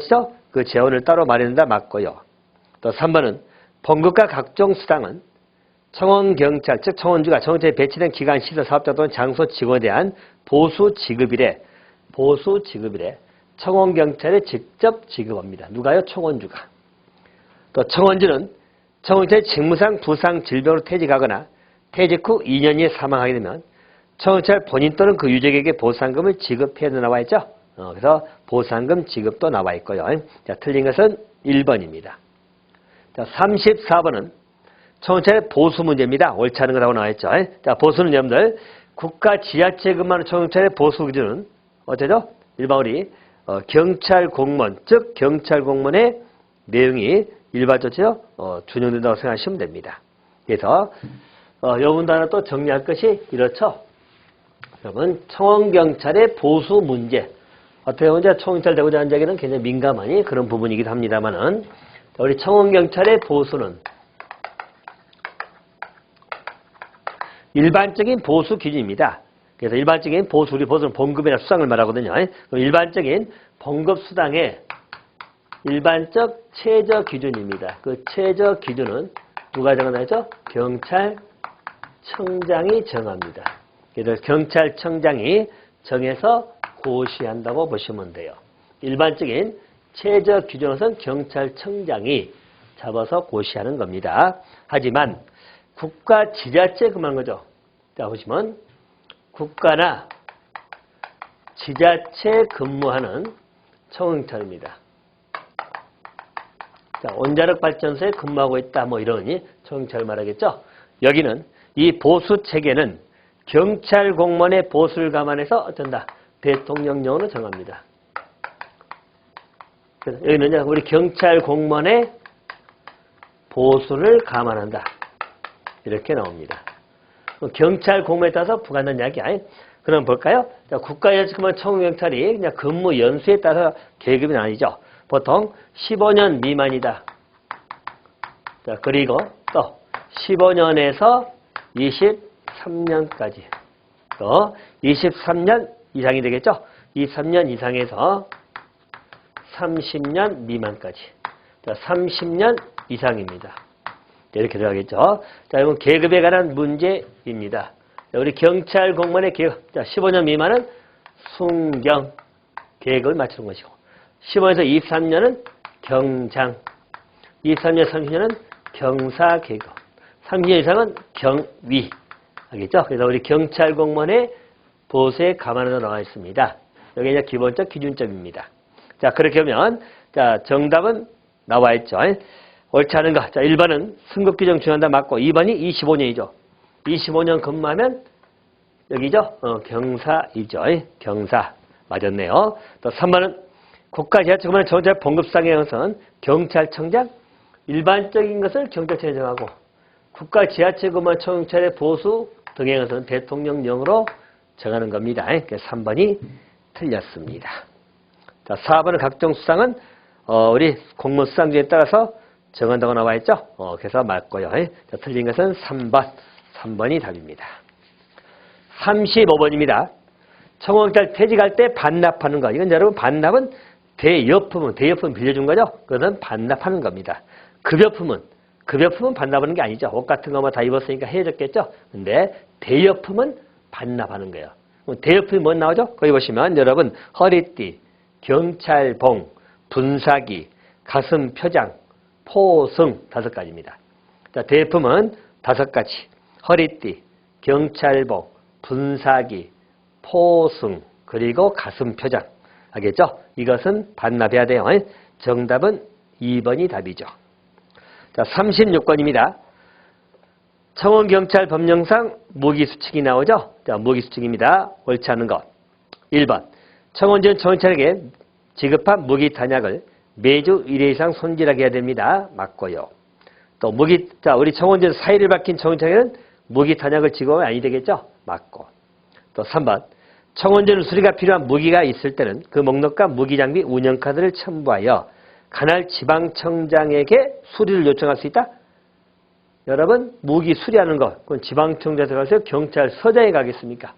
그 재원을 따로 마련한다 맞고요. 또 3번은 본국과 각종 수당은 청원경찰, 즉 청원주가 청원주에 배치된 기관, 시설, 사업자 또는 장소 직원에 대한 보수 지급일에 청원경찰에 직접 지급합니다. 누가요? 청원주가. 또 청원주는 청원경찰 직무상 부상 질병으로 퇴직하거나 퇴직 후 2년 이에 사망하게 되면 청원경찰 본인 또는 그 유족에게 보상금을 지급해야 나와 있죠. 그래서 보상금 지급도 나와 있고요. 자, 틀린 것은 1번입니다. 자, 34번은 청경찰의 보수 문제입니다. 옳지 않은 거라고 나와있죠. 자, 보수는 여러분들 국가 지자체에 근무하는 청경찰의 보수 기준은 어쩌죠? 일반 우리 경찰 공무원, 즉 경찰 공무원의 내용이 일반적으로 준용된다고 생각하시면 됩니다. 그래서 여러분들 하나 또 정리할 것이 이렇죠. 여러분 청원경찰의 보수 문제, 어떻게 보면 이제 청원경찰 되고자 하는 자에게는 굉장히 민감하니 그런 부분이기도 합니다만은 우리 청원경찰의 보수는 일반적인 보수 기준입니다. 그래서 일반적인 보수, 우리 보수는 봉급이나 수당을 말하거든요. 그럼 일반적인 봉급 수당의 일반적 최저 기준입니다. 그 최저 기준은 누가 정하죠? 경찰청장이 정합니다. 그래서 경찰청장이 정해서 고시한다고 보시면 돼요. 일반적인 최저 기준은 경찰청장이 잡아서 고시하는 겁니다. 하지만 국가 지자체 그만 거죠. 자, 보시면 국가나 지자체 근무하는 청경찰입니다. 자, 원자력 발전소에 근무하고 있다 뭐 이러니 청경찰 말하겠죠. 여기는 이 보수 체계는 경찰 공무원의 보수를 감안해서 어쩐다. 대통령령으로 정합니다. 그래서 여기는 우리 경찰 공무원의 보수를 감안한다. 이렇게 나옵니다. 경찰 공무원에 따라서 부과한다는 이야기야. 그럼 볼까요? 국가에서 그만 청경찰이 그냥 근무 연수에 따라서 계급이 나뉘죠. 보통 15년 미만이다. 자, 그리고 또 15년에서 23년까지. 또 23년 이상이 되겠죠. 23년 이상에서 30년 미만까지. 자, 30년 이상입니다. 이렇게 들어가겠죠. 자, 이건 계급에 관한 문제입니다. 자, 우리 경찰 공무원의 계급. 자, 15년 미만은 순경 계급을 맞추는 것이고, 15에서 23년은 경장, 23년, 30년은 경사 계급, 30년 이상은 경위. 알겠죠? 그래서 우리 경찰 공무원의 보수에 감안해서 나와 있습니다. 여기 이제 기본적 기준점입니다. 자, 그렇게 하면, 자, 정답은 나와 있죠. 옳지 않은 거. 자, 1번은 승급 규정 중요한다 맞고, 2번이 25년이죠. 25년 근무하면 여기죠. 경사이죠. 경사. 맞았네요. 또 3번은 국가지자체 근무하는 청경찰 봉급상의 것은 경찰청장, 일반적인 것을 경찰청장이 정하고, 국가지자체 근무하는 청경찰의 보수 등의 것은 대통령령으로 정하는 겁니다. 그래서 3번이 틀렸습니다. 자, 4번은 각종 수상은 우리 공무원 수상제에 따라서 정한다고 나와 있죠. 그래서 맞고요. 자, 틀린 것은 3번. 3번이 답입니다. 35번입니다. 청원경찰 퇴직할 때 반납하는 것. 이건 여러분 반납은 대여품은 빌려준 거죠. 그것은 반납하는 겁니다. 급여품은 반납하는 게 아니죠. 옷 같은 거만 다 입었으니까 헤어졌겠죠. 근데 대여품은 반납하는 거예요. 대여품이 뭐 나오죠? 거기 보시면 여러분 허리띠, 경찰봉, 분사기, 가슴 표장, 포승 5가지입니다. 자, 대여품은 5가지. 허리띠, 경찰봉, 분사기, 포승, 그리고 가슴 표장. 알겠죠? 이것은 반납해야 돼요. 정답은 2번이 답이죠. 자, 36번입니다. 청원경찰 법령상 무기수칙이 나오죠? 자, 무기수칙입니다. 옳지 않은 것. 1번. 청원전 청원찰에게 지급한 무기 탄약을 매주 1회 이상 손질하게 해야 됩니다. 맞고요. 또 자, 우리 청원전 사의를 밝힌 청원찰에게는 무기 탄약을 지급하면 아니 되겠죠? 맞고. 또 3번. 청원전 수리가 필요한 무기가 있을 때는 그 목록과 무기장비 운영카드를 첨부하여 관할 지방청장에게 수리를 요청할 수 있다? 여러분, 무기 수리하는 것, 그건 지방청장에서 가서 경찰서장에 가겠습니까?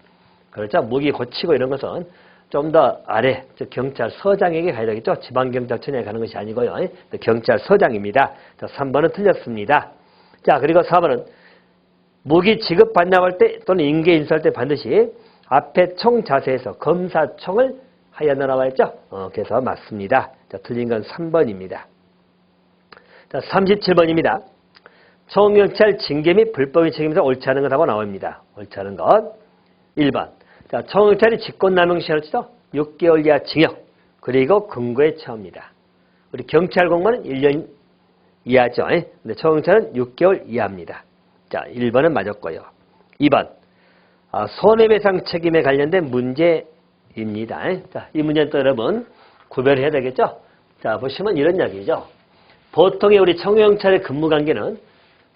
그렇죠? 무기 고치고 이런 것은 좀 더 아래, 즉 경찰서장에게 가야 되겠죠? 지방경찰청장에 가는 것이 아니고요. 경찰서장입니다. 자, 3번은 틀렸습니다. 자, 그리고 4번은 무기 지급 반납할 때 또는 인계 인수할 때 반드시 앞에 총 자세에서 검사총을 하여 나와 있죠? 그래서 맞습니다. 자, 틀린 건 3번입니다. 자, 37번입니다. 청원경찰 징계 및 불법의 책임에서 옳지 않은 것하고 나옵니다. 옳지 않은 것. 1번. 자, 청원경찰이 직권남용 시효죠? 6개월 이하 징역, 그리고 금고에 처합니다. 우리 경찰 공무원은 1년 이하죠. 근데 초경찰은 6개월 이하입니다. 자, 1번은 맞았고요. 2번. 손해배상 책임에 관련된 문제입니다. 자, 이 문제는 또 여러분 구별해야 되겠죠? 자, 보시면 이런 이야기죠. 보통의 우리 청경찰의 근무관계는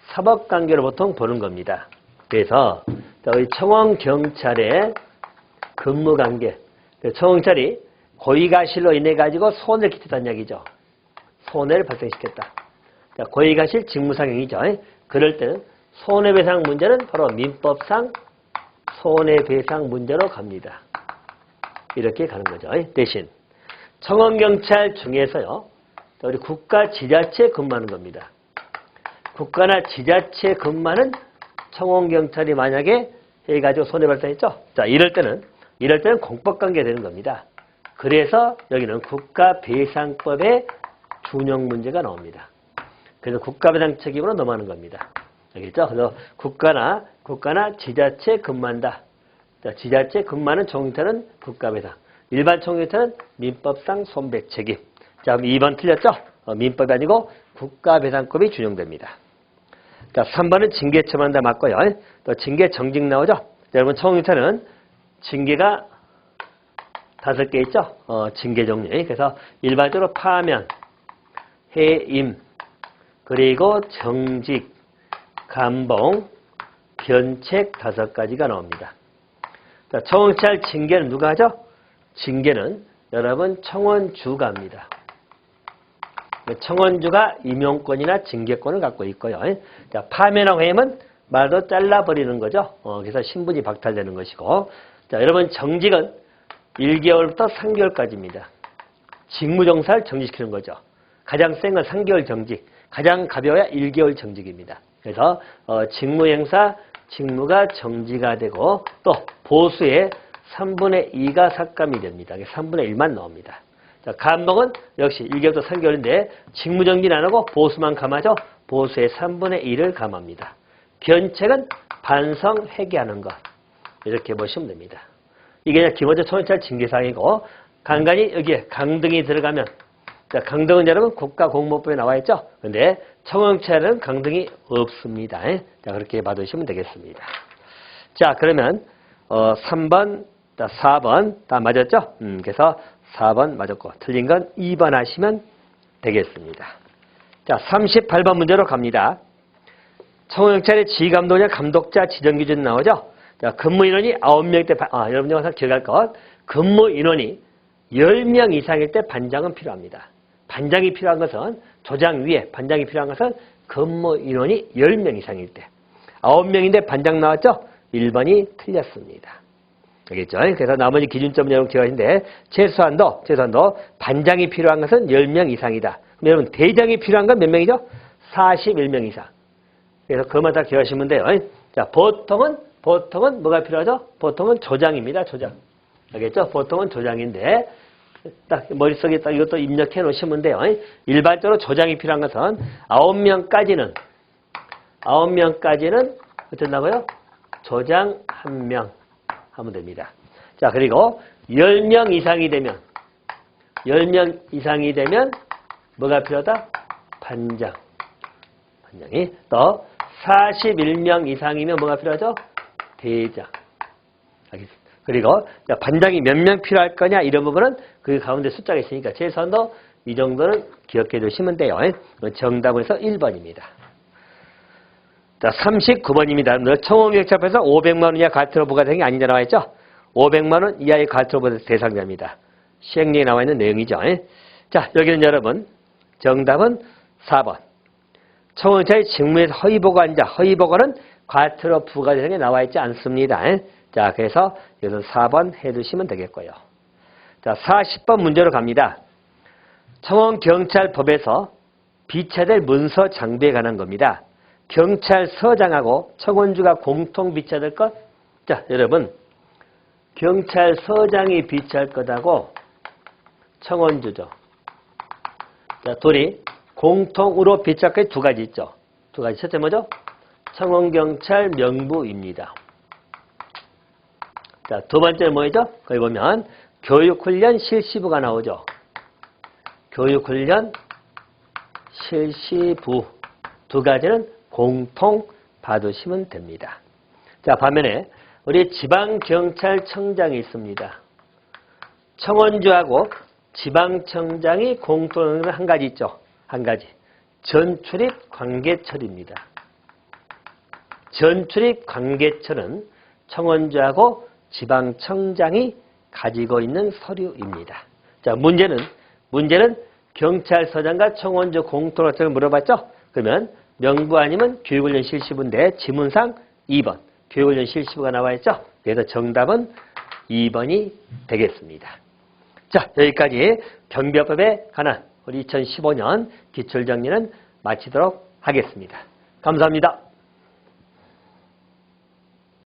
사법관계로 보통 보는 겁니다. 그래서 우리 청원경찰의 근무관계, 청원경찰이 고의가실로 인해 가지고 손해를 끼쳤다는 이야기죠. 손해를 발생시켰다. 자, 고의가실 직무상행이죠. 그럴 때는 손해배상 문제는 바로 민법상 손해배상 문제로 갑니다. 이렇게 가는 거죠. 대신 청원경찰 중에서요, 우리 국가 지자체에 근무하는 겁니다. 국가나 지자체에 근무하는 청원경찰이 만약에 해가지고 손해발생했죠. 자, 이럴 때는 공법관계가 되는 겁니다. 그래서 여기는 국가배상법의 준용 문제가 나옵니다. 그래서 국가배상 책임으로 넘어가는 겁니다. 알겠죠? 그래서 국가나 지자체에 근무한다. 자, 지자체에 근무하는 청원경찰은 국가배상. 일반 청원경찰은 민법상 손배책임. 자, 그럼 2번 틀렸죠? 민법이 아니고 국가배상법이 준용됩니다. 자, 3번은 징계 처분한다 맞고요. 또 징계 정직 나오죠? 자, 여러분 청원경찰은 징계가 5개 있죠? 징계 종류. 그래서 일반적으로 파면, 해임, 그리고 정직, 감봉, 변책 5가지가 나옵니다. 자, 청원경찰 징계는 누가 하죠? 징계는 여러분 청원주가 합니다. 청원주가 임용권이나 징계권을 갖고 있고요. 자, 파면하고 해임은 말도 잘라버리는 거죠. 그래서 신분이 박탈되는 것이고, 자, 여러분 정직은 1개월부터 3개월까지입니다. 직무정사를 정지시키는 거죠. 가장 센 건 3개월 정직, 가장 가벼워야 1개월 정직입니다. 그래서 직무행사, 직무가 정지가 되고 또 보수의 3분의 2가 삭감이 됩니다. 3분의 1만 나옵니다. 자, 감봉은 역시 1개월부터 3개월인데 직무정지는 안 하고 보수만 감하죠. 보수의 3분의 1을 감합니다. 견책은 반성, 회개하는 것. 이렇게 보시면 됩니다. 이게 그냥 기본적 청원경찰 징계사항이고, 간간히 여기에 강등이 들어가면, 자, 강등은 여러분 국가공무법에 나와 있죠. 근데 청원경찰은 강등이 없습니다. 자, 그렇게 받으시면 되겠습니다. 자, 그러면 3번, 4번 다 맞았죠? 그래서 4번 맞았고 틀린 건 2번 하시면 되겠습니다. 자, 38번 문제로 갑니다. 청원경찰의 지휘감독자, 감독자 지정기준 나오죠? 자, 근무인원이 9명일 때, 여러분이 항상 기억할 것, 근무인원이 10명 이상일 때 반장은 필요합니다. 반장이 필요한 것은 조장 위에 반장이 필요한 것은 근무인원이 10명 이상일 때. 9명인데 반장 나왔죠? 1번이 틀렸습니다. 알겠죠? 그래서 나머지 기준점은 여러분 기억하시는데 최소한도 반장이 필요한 것은 10명 이상이다. 그럼 여러분 대장이 필요한 건 몇 명이죠? 41명 이상. 그래서 그것만 다 기억하시면 돼요. 자, 보통은 뭐가 필요하죠? 보통은 조장입니다. 조장. 알겠죠? 보통은 조장인데 딱 머릿속에 딱 이것도 입력해 놓으시면 돼요. 일반적으로 조장이 필요한 것은 9명까지는 어쩐다고요? 조장 1명 하면 됩니다. 자, 그리고 10명 이상이 되면 뭐가 필요하다? 반장이. 또 41명 이상이면 뭐가 필요하죠? 대장. 알겠습니다. 그리고 반장이 몇 명 필요할 거냐 이런 부분은 그 가운데 숫자가 있으니까 최소한도 이 정도는 기억해 두시면 돼요. 정답은 1번입니다. 자, 39번입니다. 청원경찰 앞에서 500만 원 이하 과태료 부과대상이 아니냐 나와 있죠? 500만 원 이하의 과태료 부과 대상자입니다. 시행령에 나와 있는 내용이죠. 자, 여기는 여러분 정답은 4번. 청원경찰이 직무에서 허위보고한 자, 허위보고는 과태료 부과 대상에 나와 있지 않습니다. 자, 그래서 여기서 4번 해두시면 되겠고요. 자, 40번 문제로 갑니다. 청원경찰법에서 비차될 문서 장비에 관한 겁니다. 경찰서장하고 청원주가 공통 비차될 것? 자, 여러분 경찰서장이 비차할 것하고 청원주죠. 자, 둘이 공통으로 비차할 게 2가지 있죠. 2가지. 첫째 뭐죠? 청원경찰 명부입니다. 자, 2번째는 뭐죠? 거기 보면 교육훈련 실시부가 나오죠. 교육훈련 실시부 두 가지는 공통 봐두시면 됩니다. 자, 반면에 우리 지방경찰청장이 있습니다. 청원주하고 지방청장이 공통하는 한 가지 있죠. 한 가지. 전출입 관계처리입니다. 전출입 관계처는 청원주하고 지방청장이 가지고 있는 서류입니다. 자, 문제는 경찰서장과 청원주 공통어를 물어봤죠? 그러면 명부 아니면 교육훈련 실시부인데 지문상 2번 교육훈련 실시부가 나와 있죠? 그래서 정답은 2번이 되겠습니다. 자, 여기까지 경비법에 관한 우리 2015년 기출정리는 마치도록 하겠습니다. 감사합니다.